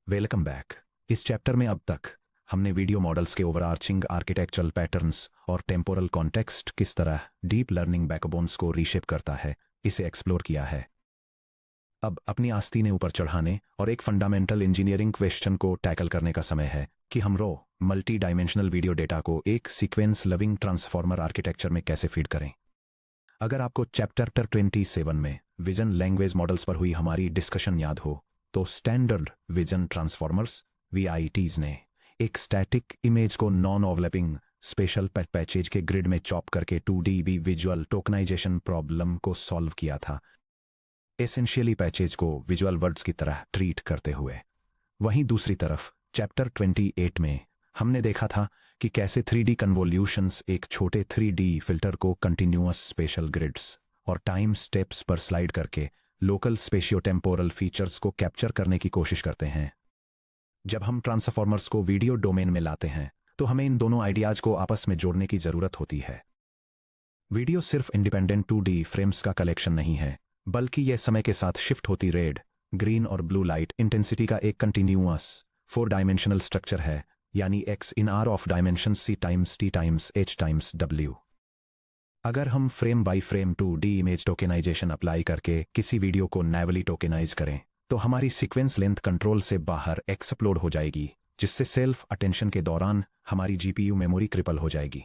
Welcome back. इस chapter में अब तक हमने वीडियो मॉडल्स के ओवरआर्चिंग आर्किटेक्चरल पैटर्न्स और टेम्पोरल कॉन्टेक्स्ट किस तरह डीप लर्निंग बैकबोन्स को रीशेप करता है, इसे एक्सप्लोर किया है। अब अपनी आस्तीनें ऊपर चढ़ाने और एक फंडामेंटल इंजीनियरिंग क्वेश्चन को टैकल करने का समय है कि हम रो मल्टी डायमेंशनल वीडियो डेटा को एक सीक्वेंस लविंग ट्रांसफॉर्मर आर्किटेक्चर में कैसे फीड करें। अगर आपको चैप्टर 27 में विजन लैंग्वेज मॉडल्स पर हुई हमारी डिस्कशन याद हो, तो स्टैंडर्ड विजन ट्रांसफॉर्मर्स VITs ने एक स्टैटिक इमेज को नॉन ओवरलैपिंग स्पेशल पैचेज के ग्रिड में चॉप करके 2D विजुअल टोकनाइजेशन प्रॉब्लम को सॉल्व किया था, एसेंशियली पैचेज को विजुअल वर्ड्स की तरह ट्रीट करते हुए। वहीं दूसरी तरफ चैप्टर 28 में हमने देखा था कि कैसे 3D कन्वोल्यूशंस एक छोटे 3D फिल्टर को कंटिन्यूअस स्पेशल ग्रिड्स और टाइम स्टेप्स पर स्लाइड करके लोकल स्पेशियो-टेम्पोरल फीचर्स को कैप्चर करने की कोशिश करते हैं। जब हम ट्रांसफॉर्मर्स को वीडियो डोमेन में लाते हैं, तो हमें इन दोनों आइडियाज को आपस में जोड़ने की जरूरत होती है। वीडियो सिर्फ इंडिपेंडेंट 2D फ्रेम्स का कलेक्शन नहीं है, बल्कि यह समय के साथ शिफ्ट होती रेड, ग्रीन और ब्लू लाइट इंटेंसिटी का एक कंटिन्यूअस 4 डायमेंशनल स्ट्रक्चर है, यानी x in r of dimension c times t times h times w। अगर हम frame by frame 2D image tokenization apply करके किसी वीडियो को नैवली टोकेनाइज करें, तो हमारी सीक्वेंस लेंथ कंट्रोल से बाहर एक्सप्लोड हो जाएगी, जिससे सेल्फ अटेंशन के दौरान हमारी GPU मेमोरी क्रिपल हो जाएगी।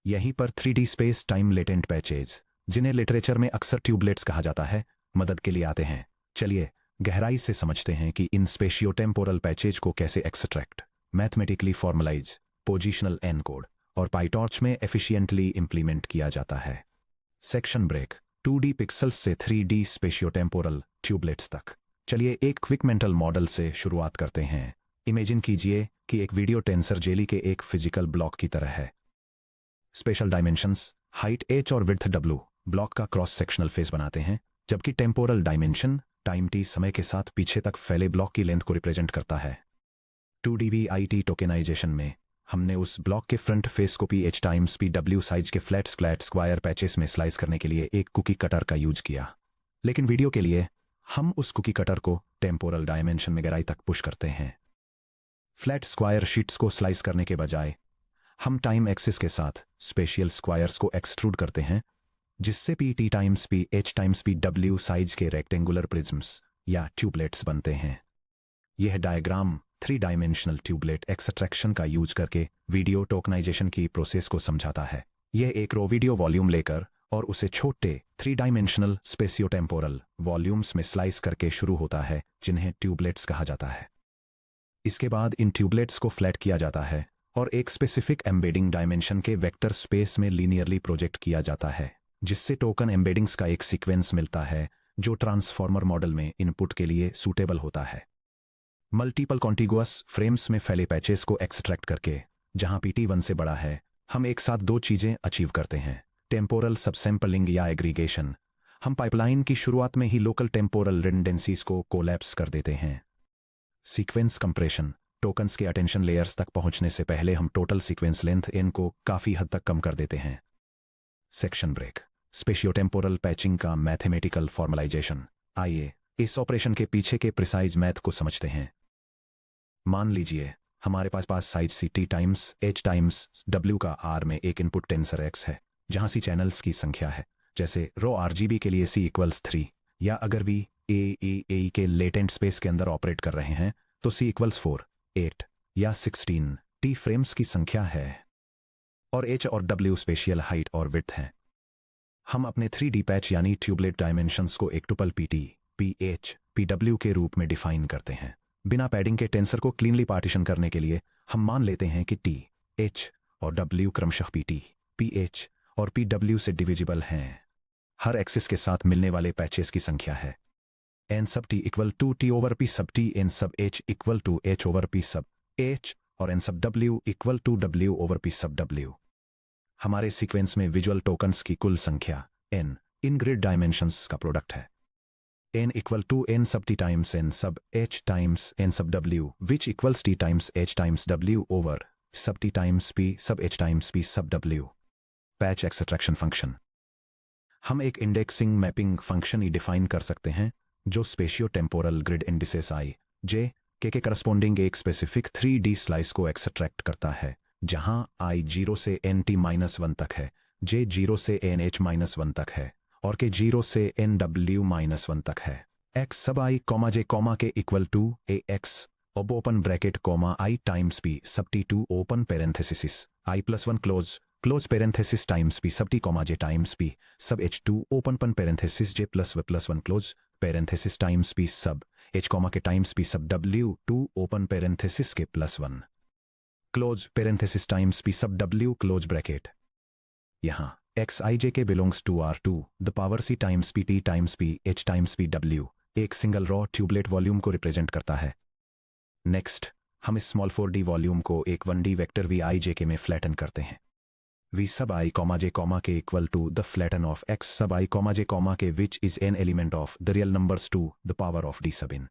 यहीं पर 3D space time latent patches, जिन्हें लिटरेचर में अक्सर ट्यूबलेट्स कहा जाता है, मदद के लिए आते हैं। चलिए गहराई से समझते हैं कि इन स्पेशियो टेम्पोरल पैचेज को कैसे extract, mathematically formalise, positional encode और पाइटॉर्च में एफिशिएंटली इंप्लीमेंट किया जाता है। सेक्शन ब्रेक, 2D पिक्सल्स से 3D स्पेशियो टेम्पोरल ट्यूबलेट्स तक। चलिए एक क्विक मेंटल मॉडल से शुरुआत करते हैं। इमेजिन कीजिए कि एक वीडियो टेंसर जेली के एक फिजिकल ब्लॉक की तरह है। स्पेशल डायमेंशंस हाइट h और विड्थ w ब्लॉक का क्रॉस सेक्शनल फेस बनाते हैं, जबकि टेम्पोरल डायमेंशन टाइम t समय के साथ पीछे तक फैले ब्लॉक की लेंथ को रिप्रेजेंट करता है। 2D VIT टोकेनाइजेशन में हमने उस ब्लॉक के फ्रंट फेस को PH टाइम्स PW साइज के फ्लैट स्क्वायर पैचेस में स्लाइस करने के लिए एक कुकी कटर का यूज किया। लेकिन वीडियो के लिए हम उस कुकी कटर को टेम्पोरल डायमेंशन में गहराई तक पुश करते हैं। फ्लैट स्क्वायर शीट्स को स्लाइस करने के बजाय हम टाइम एक्सिस के साथ स्पेशियल स्क्वायर्स को एक्सट्रूड करते हैं, जिससे PT times PH times PW size के रेक्टेंगुलर प्रिज्म्स या ट्यूबलेट्स बनते हैं। यह डायग्राम 3 डायमेंशनल ट्यूबलेट एक्सट्रैक्शन का यूज करके वीडियो टोकनाइजेशन की प्रोसेस को समझाता है। यह एक रो वीडियो वॉल्यूम लेकर और उसे छोटे 3 डायमेंशनल स्पेशियो टेम्पोरल वॉल्यूम्स में स्लाइस करके शुरू होता है, जिन्हें ट्यूबलेट्स कहा जाता है। इसके बाद इन ट्यूबलेट्स को फ्लैट किया जाता है और एक स्पेसिफिक एम्बेडिंग डायमेंशन के वेक्टर स्पेस में लीनियरली प्रोजेक्ट किया जाता है, जिससे टोकन एम्बेडिंग्स का एक सीक्वेंस मिलता है जो ट्रांसफॉर्मर मॉडल में इनपुट के लिए सूटेबल होता है। मल्टीपल कॉन्टिगुअस फ्रेम्स में फैले पैचेस को एक्सट्रैक्ट करके, जहां PT 1 से बड़ा है, हम एक साथ दो चीजें अचीव करते हैं: टेम्पोरल सबसैंपलिंग या एग्रीगेशन। हम पाइपलाइन की शुरुआत में ही लोकल टेम्पोरल रिडंडेंसीज को कोलैप्स कर देते हैं। सीक्वेंस कंप्रेशन, टोकन्स के अटेंशन लेयर्स तक पहुंचने से पहले हम टोटल सीक्वेंस लेंथ n को काफी हद तक कम कर देते हैं। सेक्शन ब्रेक, स्पेशियो-टेम्पोरल पैचिंग का मैथमेटिकल फॉर्मलाइजेशन। आइए इस ऑपरेशन के पीछे के प्रिसाइज मैथ को समझते हैं। मान लीजिए हमारे पास size CT times H times W का R में एक इनपुट टेंसर X है, जहां C चैनल्स की संख्या है, जैसे रो RGB के लिए C = 3, या अगर V A के लेटेंट स्पेस के अंदर ऑपरेट कर रहे हैं तो C = 4, 8 या 16 T फ्रेम्स की संख्या है, और H और W स्पेशियल हाइट और विड्थ हैं। हम अपने 3D पैच यानी ट्यूबलेट डायमेंशंस को एक टुपल PT, PH, PW के रूप में डिफाइन करते हैं। बिना पैडिंग के टेंसर को क्लीनली पार्टीशन करने के लिए हम मान लेते हैं कि T, H और W क्रमशः PT, PH और PW से डिविजिबल हैं। हर एक्सिस के साथ मिलने वाले पैचेस की संख्या है n sub t equal to t over p sub t, n sub h equal to h over p sub h और n sub w equal to w over p sub w। हमारे sequence में visual tokens की कुल संख्या n इन grid dimensions का product है। n equal to n sub t times n sub h times n sub w, which equals t times h times w over sub t times p sub h times p sub w। Patch extraction function, हम एक indexing mapping function ही define कर सकते हैं जो spatio temporal grid indices I, J के corresponding एक specific 3D slice को एक्सट्रैक्ट करता है, जहां I 0 से NT-1 तक है, J 0 से NH-1 तक है और K 0 से NW-1 तक है। X सब I, J, के इक्वल टू AX अब open bracket I times P sub T2 open parenthesis I plus 1 close parenthesis times P sub T, J times P sub H2 open parenthesis J plus 1 close parenthesis times P sub H, K times P sub W2 open parenthesis K plus 1 close parenthesis times P sub W close bracket. यहाँ X I J K belongs to R2 the power C times P T times P H times P W एक single raw tubeless volume को represent करता है। Next हम इस small 4D volume को एक 1D vector V I J के में फ्लैटन करते हैं। V सब I, J, के equal to the flatten of X sub I, J, K which is an element of the real numbers to the power of D sub in,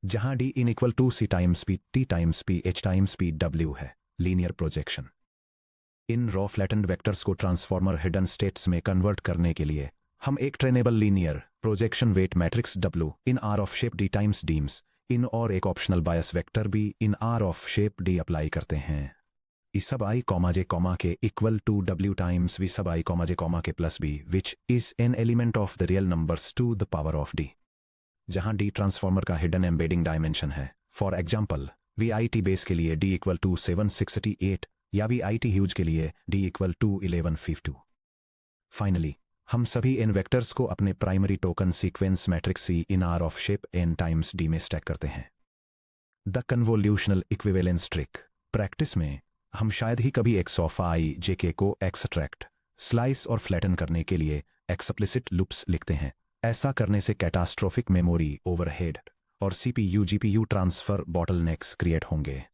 जहां D in equal to C times P T times P H times P W है। Linear projection in raw flattened vectors को transformer hidden states में convert करने के लिए हम एक trainable linear projection weight matrix W in R of shape D times dims in और एक ऑप्शनल बायस वेक्टर भी in R of shape D apply करते हैं। I सब I, J, के equal to W times V sub I, J, K plus B which is an element of the real numbers to the power of D, जहां D transformer का hidden embedding dimension है। For example VIT base के लिए D equal to 768 या VIT huge के लिए D equal to 1152। Finally हम सभी इन वेक्टर्स को अपने primary token sequence matrix C in R of shape N times D में स्टैक करते हैं। The convolutional equivalence trick practice में हम शायद ही कभी X of I J K को एक्सट्रैक्ट, स्लाइस और फ्लैटन करने के लिए एक्सप्लिसिट लूप्स लिखते हैं। ऐसा करने से कैटास्ट्रोफिक मेमोरी ओवरहेड और CPU GPU transfer bottlenecks create होंगे।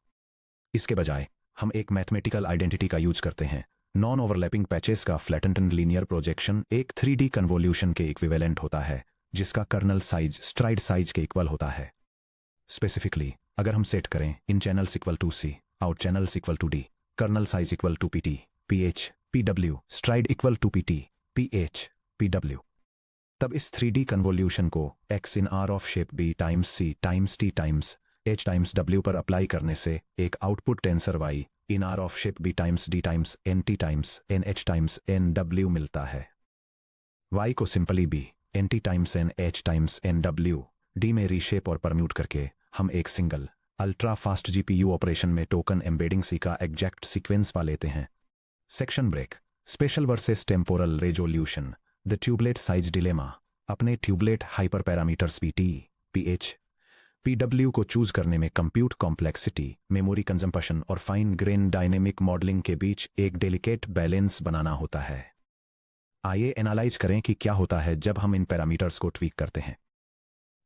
इसके बजाय हम एक मैथमेटिकल आइडेंटिटी का यूज करते हैं। नॉन ओवरलैपिंग पैचेस का फ्लैटेंड लीनियर प्रोजेक्शन एक 3D कन्वोल्यूशन के इक्विवेलेंट होता है, जिसका कर्नल साइज स्ट्राइड साइज के इक्वल होता है। स्पेसिफिकली अगर हम सेट करें in channels equal to C, out channels equal to D, kernel size equal to PT, PH, PW, stride equal to PT, PH, PW, तब इस 3D कन्वोल्यूशन को X in R of shape B times C times T times H times W पर apply करने से एक output tensor Y in R of shape B times D times NT times NH times NW मिलता है। Y को simply B NT times NH times NW D में reshape और permute करके हम एक single ultra fast GPU operation में token embedding C का एग्जैक्ट सीक्वेंस पा लेते हैं। Section break spatial versus temporal resolution the tubelet size dilemma. अपने tubeless hyper parameters PT, PH, PW को चूज करने में कंप्यूट कॉम्प्लेक्सिटी, मेमोरी कंजम्पशन और फाइन ग्रेन डायनेमिक मॉडलिंग के बीच एक डेलिकेट बैलेंस बनाना होता है। आइए एनालाइज करें कि क्या होता है जब हम इन पैरामीटर्स को ट्वीक करते हैं।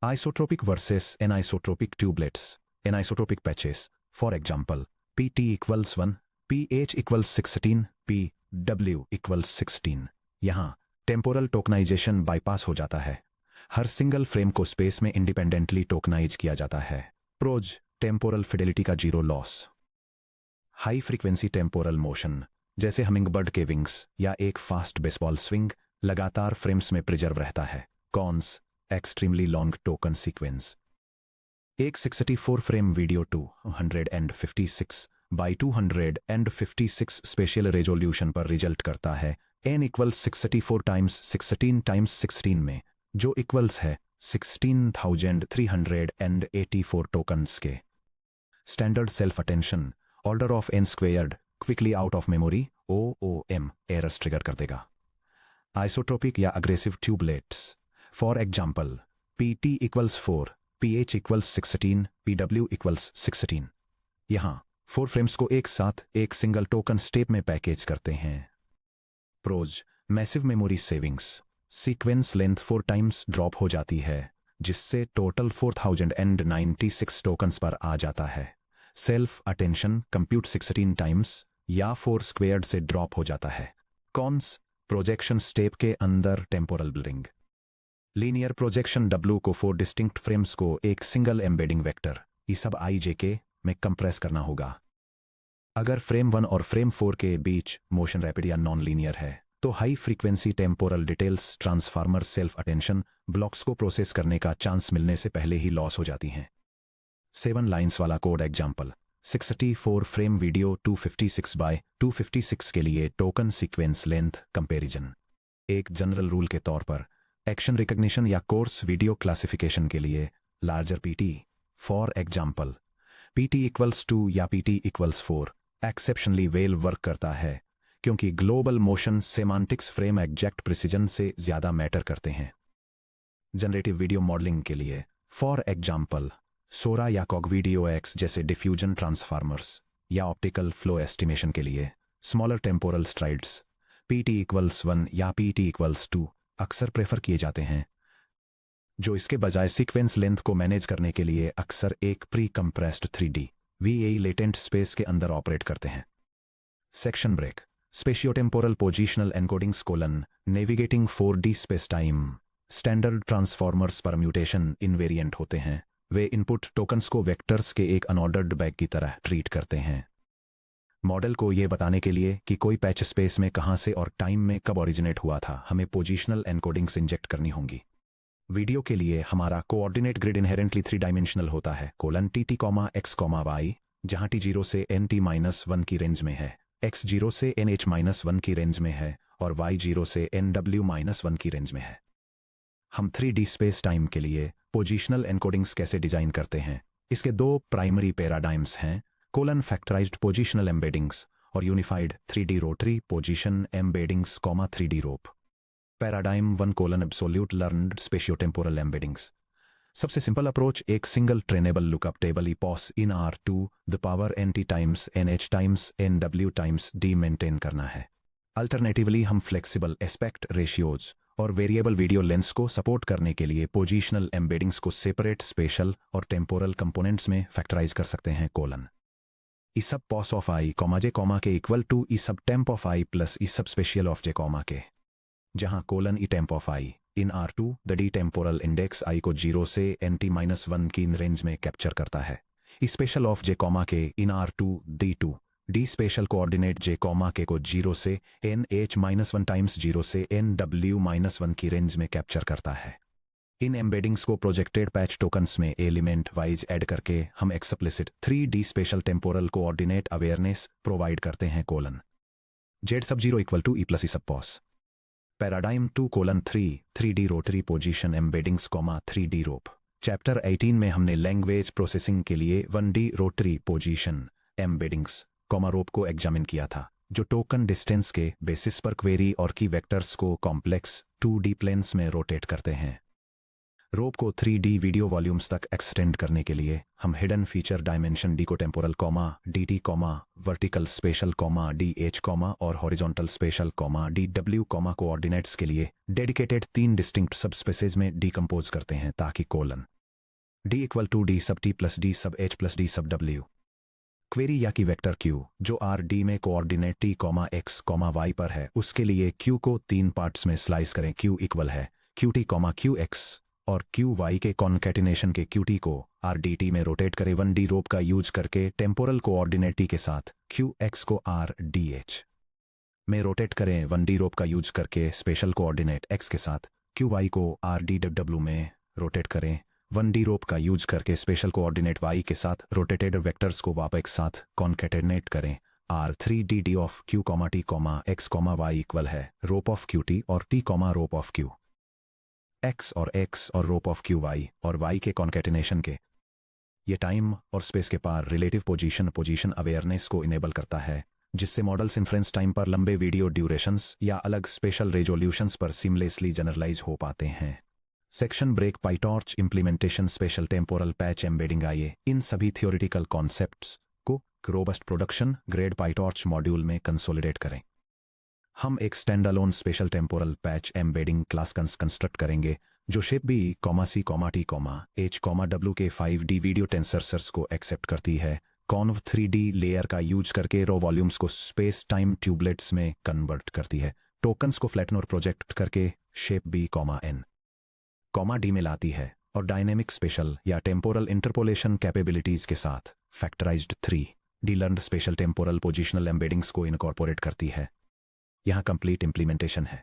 Isotropic versus anisotropic tubelets, anisotropic patches. For example PT equals 1, PH equals 16, PW equals 16। यहां टेम्पोरल टोकनाइजेशन बाईपास हो जाता है। हर सिंगल फ्रेम को स्पेस में इंडिपेंडेंटली टोकनाइज किया जाता है। प्रोज टेम्पोरल फिडेलिटी का zero loss. High frequency temporal motion जैसे हमिंगबर्ड के विंग्स या एक फास्ट बेसबॉल स्विंग लगातार फ्रेम्स में प्रिजर्व रहता है। Cons extremely long token sequence. एक 64 frame video 256 by 256 spatial resolution पर रिजल्ट करता है n इक्वल्स 64 टाइम्स 16 टाइम्स 16 में, जो इक्वल्स है 16,384 टोकन्स के। Standard self attention order of n squared quickly out of memory OOM errors trigger कर देगा। आइसोट्रोपिक या aggressive tubelets. For example PT equals 4, PH equals 16, PW equals 16। यहां 4 frames को एक साथ एक सिंगल टोकन स्टेप में पैकेज करते हैं। Pros massive memory savings. Sequence length 4 times drop हो जाती है, जिससे टोटल 4096 टोकन्स पर आ जाता है। सेल्फ अटेंशन कंप्यूट 16 टाइम्स या 4 स्क्वेयर्ड से ड्रॉप हो जाता है। कॉन्स प्रोजेक्शन स्टेप के अंदर temporal bling. Linear projection W को 4 डिस्टिंक्ट फ्रेम्स को एक सिंगल एम्बेडिंग वेक्टर ई सब I J K में कंप्रेस करना होगा। अगर फ्रेम 1 और फ्रेम 4 के बीच मोशन रैपिड या नॉन लीनियर है, तो high frequency temporal details transformer self attention blocks को प्रोसेस करने का चांस मिलने से पहले ही लॉस हो जाती हैं। 7 लाइन्स वाला code example 64 frame video 256 by 256 के लिए टोकन सीक्वेंस लेंथ कंपैरिजन। एक जनरल रूल के तौर पर एक्शन रिकग्निशन या कोर्स वीडियो क्लासिफिकेशन के लिए larger PT for example PT equals 2 या PT equals 4 exceptionally well work करता है, क्योंकि global motion semantics frame exact precision से ज्यादा मैटर करते हैं। जनरेटिव वीडियो मॉडलिंग के लिए फॉर एग्जाम्पल सोरा या कॉगवीडियो एक्स जैसे डिफ्यूजन ट्रांसफार्मर्स या ऑप्टिकल फ्लो एस्टिमेशन के लिए smaller temporal strides PT equals 1 या पीटी इक्वल्स 2 अक्सर प्रेफर किए जाते हैं, जो इसके बजाय सीक्वेंस लेंथ को मैनेज करने के लिए अक्सर एक pre compressed 3D VAE latent space के अंदर ऑपरेट करते हैं। Section break spatiotemporal positional encodings navigating 4D space time standard transformers permutation invariant होते हैं। वे इनपुट टोकन्स को वेक्टर्स के एक अनऑर्डर्ड बैग की तरह ट्रीट करते हैं। मॉडल को यह बताने के लिए कि कोई पैच स्पेस में कहां से और टाइम में कब ओरिजिनेट हुआ था, हमें पोजिशनल एनकोडिंग्स इंजेक्ट करनी होंगी। वीडियो के लिए हमारा कोऑर्डिनेट ग्रिड इनहेरेंटली 3 डायमेंशनल होता है tt, x, y, जहां t0 से nt-1 की रेंज में है, x0 से nh-1 की रेंज में है और y0 से nw-1 की रेंज में है। हम 3D स्पेस टाइम के लिए पोजिशनल एनकोडिंग्स कैसे डिजाइन करते हैं? इसके 2 प्राइमरी पैराडाइम्स हैं फैक्टराइज्ड पोजिशनल एम्बेडिंग्स और unified 3D rotary position embeddings 3D rope. Paradigm 1 absolute learned spatiotemporal embeddings. सबसे सिंपल अप्रोच एक single trainable lookup table e pos in R2 the power nt times nh times nw times d maintain करना है। Alternatively हम flexible aspect ratios और variable video lengths को support करने के लिए पोजिशनल एम्बेडिंग्स को सेपरेट स्पेशल और टेम्पोरल कंपोनेंट्स में फैक्टराइज कर सकते हैं E sub pos of I j के equal to E sub temp of I plus E sub spatial of j के, जहां E temp of I in R2 the D temporal index I को 0 से nt-1 की range में capture करता है। ई special of j के इन R2 d2 D special coordinate j के को 0 से nh-1 टाइम्स 0 से nw-1 की रेंज में कैप्चर करता है। इन एम्बेडिंग्स को प्रोजेक्टेड पैच टोकन्स में एलिमेंट वाइज ऐड करके हम explicit 3D spatial temporal coordinate awareness provide करते हैं z sub 0 equal to E plus E sub pos. Paradigm 2:3 3D rotary position embeddings 3D RoPE. Chapter 18 में हमने language processing के लिए 1D rotary position embeddings रोप को examine किया था, जो टोकन डिस्टेंस के बेसिस पर क्वेरी और की वेक्टर्स को कॉम्प्लेक्स 2D प्लेन्स में रोटेट करते हैं। रोप को 3D वीडियो वॉल्यूम्स तक एक्सटेंड करने के लिए हम हिडन फीचर डायमेंशन डी को temporal dt, vertical special dh, और हॉरिजॉन्टल स्पेशल dw, कोऑर्डिनेट्स के लिए डेडिकेटेड 3 डिस्टिंक्ट सबस्पेसेज में डिकम्पोज करते हैं, ताकि d इक्वल टू d सब t प्लस d सब h प्लस d सब w क्वेरी या की वेक्टर q जो R में कोऑर्डिनेट t, x, y पर है, उसके लिए q को 3 पार्ट्स में स्लाइस करें। q इक्वल है qt, qx और qy के कॉन्केटिनेशन के qt को rdt में रोटेट करें 1D रोप का यूज करके टेम्पोरल कोऑर्डिनेट t के साथ, qx को rdh में रोटेट करें 1D रोप का यूज करके स्पेशल कोऑर्डिनेट x के साथ, qy को rdw में रोटेट करें 1D रोप का यूज करके स्पेशल कोऑर्डिनेट y के साथ, रोटेटेड वेक्टर्स को वापस एक साथ कॉन्केटिनेट करें r3dd of q, t, x, y equal है रोप ऑफ qt और t, rope of q x और रोप ऑफ qy और y के कॉन्केटिनेशन के। ये टाइम और स्पेस के पार रिलेटिव पोजीशन अवेयरनेस को इनेबल करता है, जिससे मॉडल्स इन्फ्रेंस टाइम पर लंबे वीडियो ड्यूरेशंस या अलग स्पेशल रेजोल्यूशंस पर सीमलेसली जनरलाइज हो पाते हैं। Section break PyTorch implementation spatial temporal patch embedding. आइए इन सभी थियोरिटिकल कॉन्सेप्ट्स को robust production grade PyTorch module में कंसोलिडेट करें। हम एक stand alone spatial temporal patch embedding class construct करेंगे, जो shape b, c, t, h, w के 5D वीडियो टेंसर्स को एक्सेप्ट करती है। कॉन्व 3D लेयर का यूज करके रो वॉल्यूम्स को स्पेस टाइम ट्यूबलेट्स में कन्वर्ट करती है। टोकन्स को फ्लैटन और प्रोजेक्ट करके शेप b, n, d में लाती है और डायनेमिक स्पेशल या टेम्पोरल इंटरपोलेशन कैपेबिलिटीज के साथ factorised 3D learned special temporal positional embeddings को इनकॉर्पोरेट करती है। यहाँ कंप्लीट इंप्लीमेंटेशन है।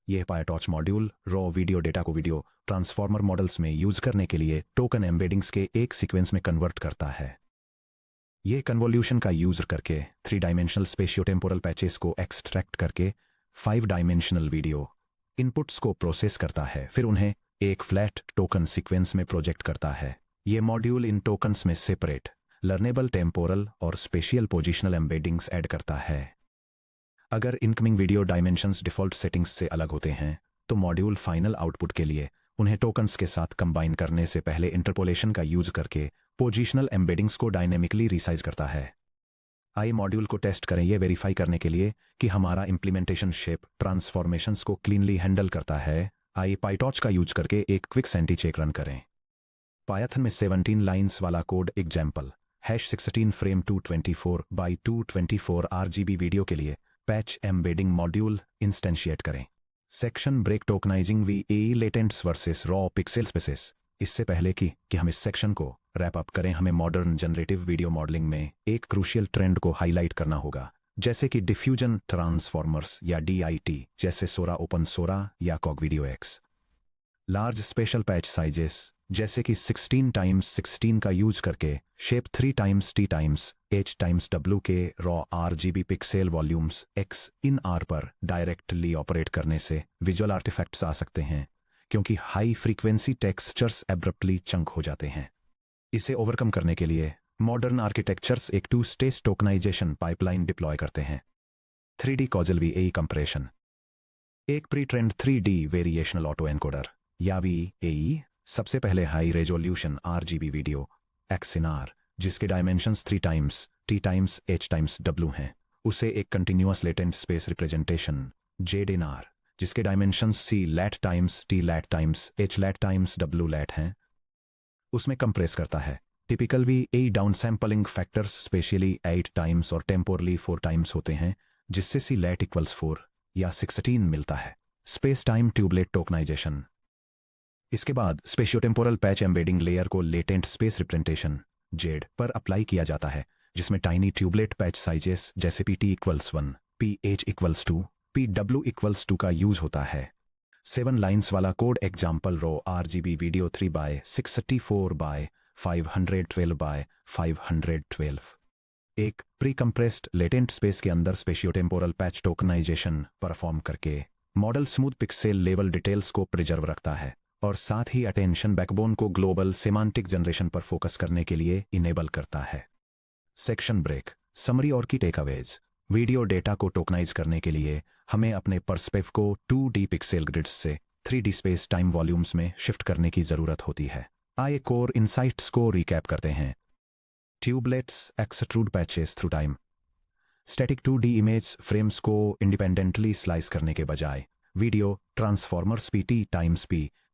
यह PyTorch module raw video data को वीडियो ट्रांसफॉर्मर मॉडल्स में यूज करने के लिए टोकन एम्बेडिंग्स के एक सीक्वेंस में कन्वर्ट करता है। यह कन्वोल्यूशन का यूज करके 3 डायमेंशनल स्पेशियो-टेम्पोरल पैचेस को एक्सट्रैक्ट करके 5 डायमेंशनल वीडियो इनपुट्स को प्रोसेस करता है, फिर उन्हें एक फ्लैट टोकन सीक्वेंस में प्रोजेक्ट करता है। यह मॉड्यूल इन टोकन्स में सेपरेट लर्नेबल टेम्पोरल और स्पेशियल पोजिशनल एम्बेडिंग्स ऐड करता है। अगर incoming video dimensions default settings से अलग होते हैं तो मॉड्यूल फाइनल आउटपुट के लिए उन्हें टोकन्स के साथ कंबाइन करने से पहले इंटरपोलेशन का यूज करके पोजिशनल एम्बेडिंग्स को डायनेमिकली रिसाइज करता है। आइए मॉड्यूल को टेस्ट करें ये वेरीफाई करने के लिए कि हमारा इम्प्लीमेंटेशन शेप ट्रांसफॉर्मेशंस को क्लीनली हैंडल करता है। आइए पाइटॉर्च का यूज करके एक क्विक सैनिटी चेक रन करें। पायथन में 17 लाइन्स वाला code example #16 frame 224 by 224 RGB video के लिए पैच एम्बेडिंग मॉड्यूल इंस्टेंशिएट करें। Section break tokenizing VAE latents versus raw pixel spaces. इससे पहले कि हम इस सेक्शन को रैप अप करें, हमें मॉडर्न जनरेटिव वीडियो मॉडलिंग में एक क्रूशियल ट्रेंड को हाईलाइट करना होगा, जैसे कि डिफ्यूजन ट्रांसफॉर्मर्स या DIT जैसे सोरा ओपन सोरा या CogVideoX। Large special patch sizes जैसे कि 16x16 का यूज करके शेप 3x T×H×W के raw RGB pixel volumes X in R पर डायरेक्टली ऑपरेट करने से विजुअल आर्टिफैक्ट्स आ सकते हैं, क्योंकि high frequency textures abruptly chunk हो जाते हैं। इसे ओवरकम करने के लिए मॉडर्न आर्किटेक्चर्स एक 2-स्टेज टोकनाइजेशन पाइपलाइन डिप्लॉय करते हैं। 3D कॉजल VAE कंप्रेशन, एक pre trend 3D variational auto encoder या VAE सबसे पहले high resolution RGB video X in R जिसके डायमेंशंस 3x T×H×W हैं, उसे एक continuous latent space representation Z इन R जिसके डायमेंशंस C lat×T lat/H हैं, उसमें कंप्रेस करता है। Typical VAE downsampling factors specially 8x और टेम्पोरली 4x होते हैं, जिससे C lat = 4 या 16 मिलता है। Space time tubelet tokenization. इसके बाद स्पेशियो-टेम्पोरल पैच एम्बेडिंग लेयर को लेटेंट स्पेस रिप्रेजेंटेशन Z पर अप्लाई किया जाता है, जिसमें टाइनी ट्यूबलेट पैच साइजेस जैसे PT = 1, PH = 2, PW = 2 का यूज होता है। 7 लाइन्स वाला code example raw RGB video 3x64 by 512 by 512 एक प्री कंप्रेस्ड लेटेंट स्पेस के अंदर स्पेशियो-टेम्पोरल पैच टोकनाइजेशन परफॉर्म करके model smooth pixel level details को प्रिजर्व रखता है और साथ ही अटेंशन बैकबोन को ग्लोबल सेमांटिक जनरेशन पर फोकस करने के लिए इनेबल करता है। सेक्शन ब्रेक समरी और की टेकअवेज। वीडियो डेटा को टोकनाइज करने के लिए हमें अपने पर्सपेक्टिव को 2D पिक्सेल ग्रिड्स से 3D स्पेस टाइम वॉल्यूम्स में शिफ्ट करने की जरूरत होती है। आइए कोर इनसाइट्स को रिकैप करते हैं। Tubelets extrude patches through time. Static 2D image frames को इंडिपेंडेंटली स्लाइस करने के बजाय वीडियो ट्रांसफॉर्मर्स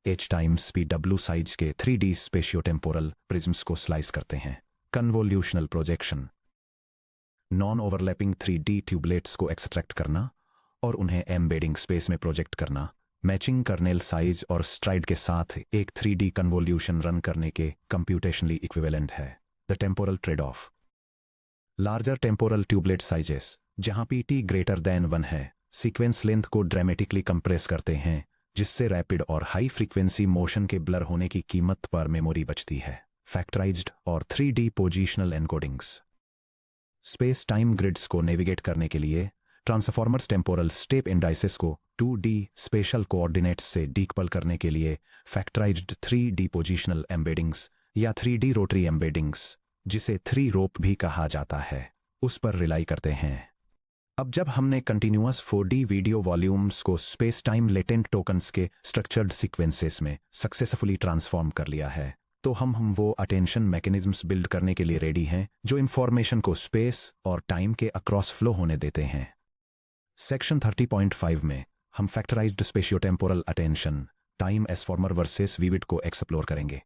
T×P/H×PW साइज के 3D स्पेशियो-टेम्पोरल प्रिज्म्स को स्लाइस करते हैं। Convolutional projection non overlapping 3D ट्यूबलेट्स को एक्सट्रैक्ट करना और उन्हें एम्बेडिंग स्पेस में प्रोजेक्ट करना मैचिंग कर्नेल साइज और स्ट्राइड के साथ एक 3D कन्वोल्यूशन रन करने के कंप्यूटेशनली इक्विवेलेंट है। The temporal trade off. Larger temporal tubeless sizes जहां PT > 1 है, सीक्वेंस लेंथ को ड्रामेटिकली कंप्रेस करते हैं, जिससे रैपिड और हाई फ्रीक्वेंसी मोशन के ब्लर होने की कीमत पर मेमोरी बचती है। फैक्टराइज्ड और 3D positional encodings. Space time grids को नेविगेट करने के लिए ट्रांसफॉर्मर्स टेम्पोरल स्टेप इंडाइसेस को 2D स्पेशल कोऑर्डिनेट्स से डीकपल करने के लिए फैक्टराइज्ड 3D पोजिशनल एम्बेडिंग्स या 3D रोटरी एम्बेडिंग्स, जिसे 3 रोप भी कहा जाता है, उस पर रिलाई करते हैं। अब जब हमने कंटिन्यूअस 4D वीडियो वॉल्यूम्स को स्पेस टाइम लेटेंट टोकन्स के स्ट्रक्चर्ड सीक्वेंसेस में सक्सेसफुली ट्रांसफॉर्म कर लिया है, तो हम वो अटेंशन मैकेनिज्म्स बिल्ड करने के लिए रेडी हैं जो इंफॉर्मेशन को स्पेस और टाइम के अक्रॉस फ्लो होने देते हैं। सेक्शन 30.5 में हम factorized spatiotemporal attention TimeSformer versus ViViT को एक्सप्लोर करेंगे।